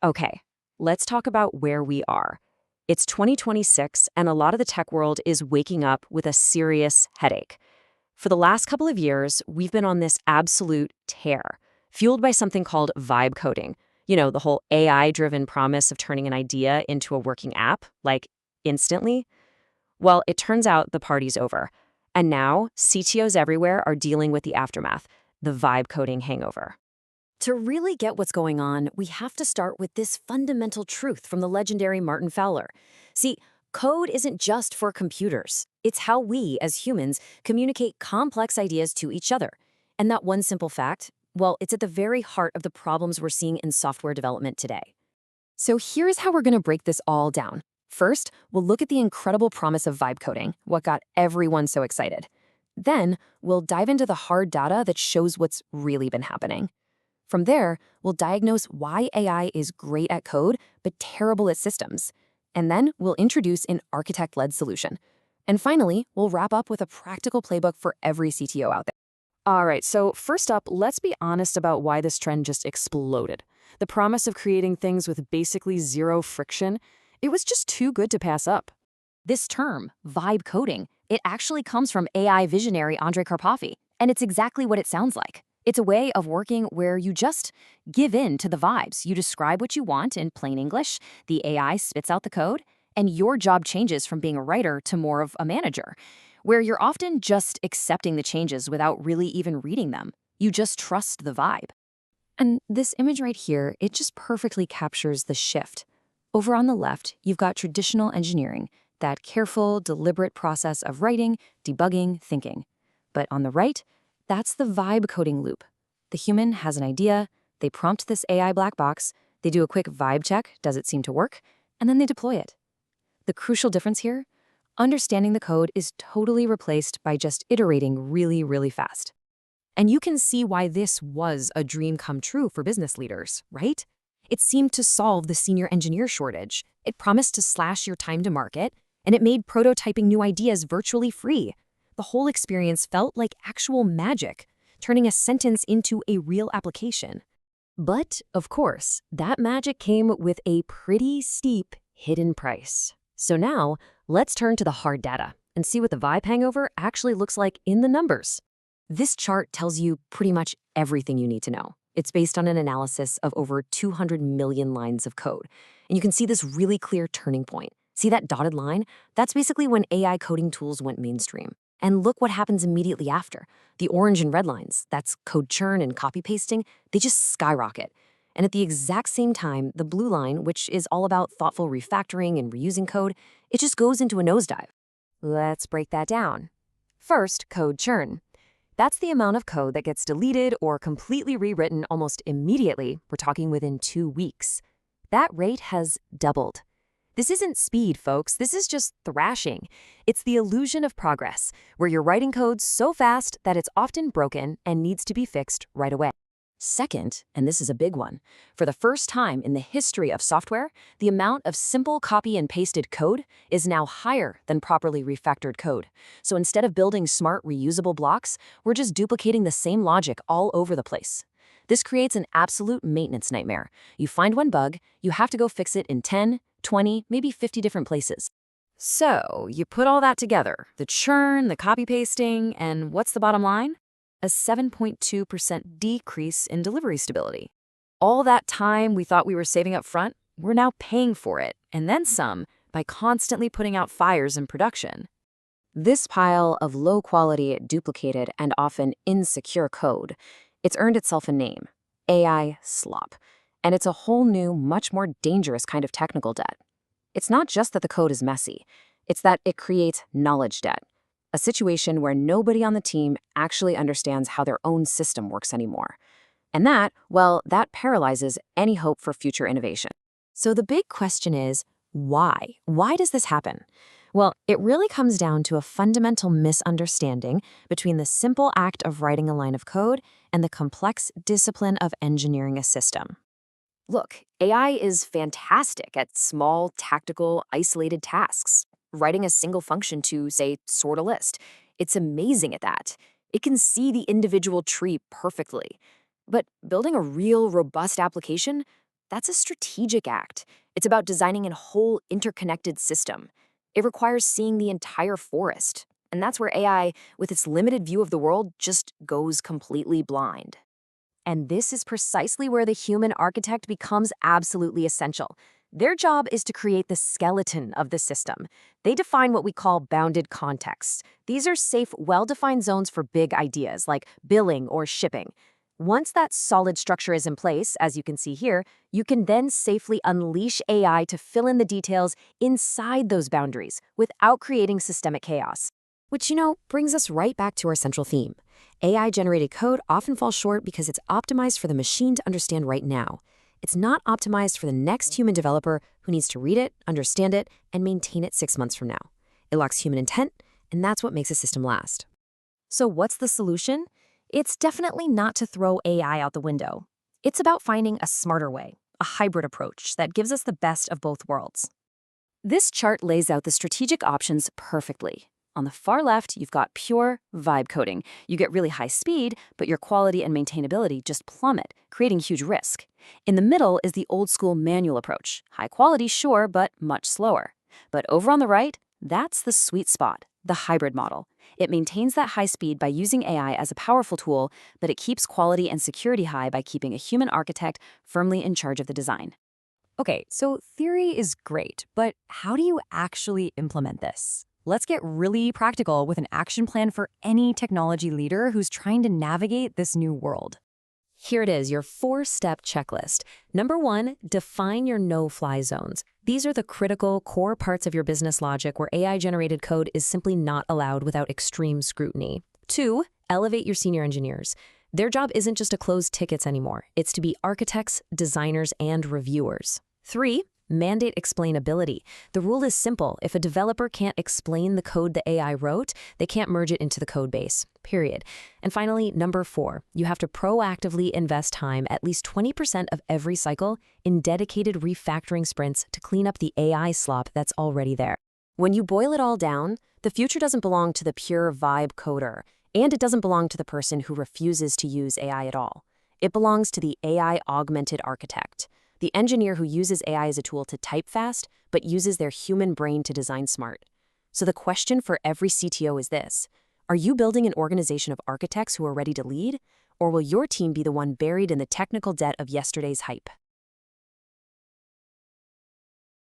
Okay, let's talk about where we are. It's 2026, and a lot of the tech world is waking up with a serious headache. For the last couple of years, we've been on this absolute tear, fueled by something called vibe coding. You know, the whole AI-driven promise of turning an idea into a working app, like instantly. Well, it turns out the party's over. And now, CTOs everywhere are dealing with the aftermath, the vibe coding hangover. To really get what's going on, we have to start with this fundamental truth from the legendary Martin Fowler. See, code isn't just for computers. It's how we, as humans, communicate complex ideas to each other. And that one simple fact, well, it's at the very heart of the problems we're seeing in software development today. So here's how we're going to break this all down. First, we'll look at the incredible promise of vibe coding, what got everyone so excited. Then, we'll dive into the hard data that shows what's really been happening. From there, we'll diagnose why AI is great at code but terrible at systems. And then we'll introduce an architect-led solution. And finally, we'll wrap up with a practical playbook for every CTO out there. All right, so first up, let's be honest about why this trend just exploded. The promise of creating things with basically zero friction, it was just too good to pass up. This term, vibe coding, it actually comes from AI visionary Andrei Karpov, and it's exactly what it sounds like. It's a way of working where you just give in to the vibes. You describe what you want in plain English, the AI spits out the code, and your job changes from being a writer to more of a manager, where you're often just accepting the changes without really even reading them. You just trust the vibe. And this image right here, it just perfectly captures the shift. Over on the left, you've got traditional engineering, that careful, deliberate process of writing, debugging, thinking. But on the right, that's the vibe coding loop. The human has an idea, they prompt this AI black box, they do a quick vibe check, does it seem to work, and then they deploy it. The crucial difference here, understanding the code is totally replaced by just iterating really, really fast. And you can see why this was a dream come true for business leaders, right? It seemed to solve the senior engineer shortage. It promised to slash your time to market, and it made prototyping new ideas virtually free. The whole experience felt like actual magic, turning a sentence into a real application. But, of course, that magic came with a pretty steep hidden price. So now, let's turn to the hard data and see what the vibe hangover actually looks like in the numbers. This chart tells you pretty much everything you need to know. It's based on an analysis of over 200 million lines of code. And you can see this really clear turning point. See that dotted line? That's basically when AI coding tools went mainstream. And look what happens immediately after. The orange and red lines, that's code churn and copy pasting, they just skyrocket. And at the exact same time, the blue line, which is all about thoughtful refactoring and reusing code, it just goes into a nosedive. Let's break that down. First, code churn. That's the amount of code that gets deleted or completely rewritten almost immediately. We're talking within 2 weeks. That rate has doubled. This isn't speed, folks. This is just thrashing. It's the illusion of progress, where you're writing code so fast that it's often broken and needs to be fixed right away. Second, and this is a big one, for the first time in the history of software, the amount of simple copy and pasted code is now higher than properly refactored code. So instead of building smart, reusable blocks, we're just duplicating the same logic all over the place. This creates an absolute maintenance nightmare. You find one bug, you have to go fix it in 10, 20, maybe 50 different places. So you put all that together, the churn, the copy pasting, and what's the bottom line? A 7.2% decrease in delivery stability. All that time we thought we were saving up front, we're now paying for it, and then some, by constantly putting out fires in production. This pile of low-quality, duplicated, and often insecure code, it's earned itself a name, AI slop. And it's a whole new, much more dangerous kind of technical debt. It's not just that the code is messy, it's that it creates knowledge debt, a situation where nobody on the team actually understands how their own system works anymore. And that, well, that paralyzes any hope for future innovation. So the big question is, why? Why does this happen? Well, it really comes down to a fundamental misunderstanding between the simple act of writing a line of code and the complex discipline of engineering a system. Look, AI is fantastic at small, tactical, isolated tasks. Writing a single function to, say, sort a list. It's amazing at that. It can see the individual tree perfectly. But building a real, robust application, That's a strategic act. It's about designing a whole interconnected system. It requires seeing the entire forest. And that's where AI, with its limited view of the world, just goes completely blind. And this is precisely where the human architect becomes absolutely essential. Their job is to create the skeleton of the system. They define what we call bounded contexts. These are safe, well-defined zones for big ideas like billing or shipping. Once that solid structure is in place, as you can see here, you can then safely unleash AI to fill in the details inside those boundaries without creating systemic chaos. Which, brings us right back to our central theme. AI-generated code often falls short because it's optimized for the machine to understand right now. It's not optimized for the next human developer who needs to read it, understand it, and maintain it 6 months from now. It lacks human intent, and that's what makes a system last. So what's the solution? It's definitely not to throw AI out the window. It's about finding a smarter way, a hybrid approach that gives us the best of both worlds. This chart lays out the strategic options perfectly. On the far left, you've got pure vibe coding. You get really high speed, but your quality and maintainability just plummet, creating huge risk. In the middle is the old-school manual approach. High quality, sure, but much slower. But over on the right, that's the sweet spot, the hybrid model. It maintains that high speed by using AI as a powerful tool, but it keeps quality and security high by keeping a human architect firmly in charge of the design. Okay, so theory is great, but how do you actually implement this? Let's get really practical with an action plan for any technology leader who's trying to navigate this new world. Here it is, your 4-step checklist. Number 1, define your no-fly zones. These are the critical core parts of your business logic where AI-generated code is simply not allowed without extreme scrutiny. 2, elevate your senior engineers. Their job isn't just to close tickets anymore. It's to be architects, designers, and reviewers. 3, mandate explainability. The rule is simple. If a developer can't explain the code the AI wrote, they can't merge it into the code base, period. And finally, number 4, you have to proactively invest time, at least 20% of every cycle, in dedicated refactoring sprints to clean up the AI slop that's already there. When you boil it all down, the future doesn't belong to the pure vibe coder, and it doesn't belong to the person who refuses to use AI at all. It belongs to the AI-augmented architect. The engineer who uses AI as a tool to type fast, but uses their human brain to design smart. So the question for every CTO is this: are you building an organization of architects who are ready to lead? Or will your team be the one buried in the technical debt of yesterday's hype?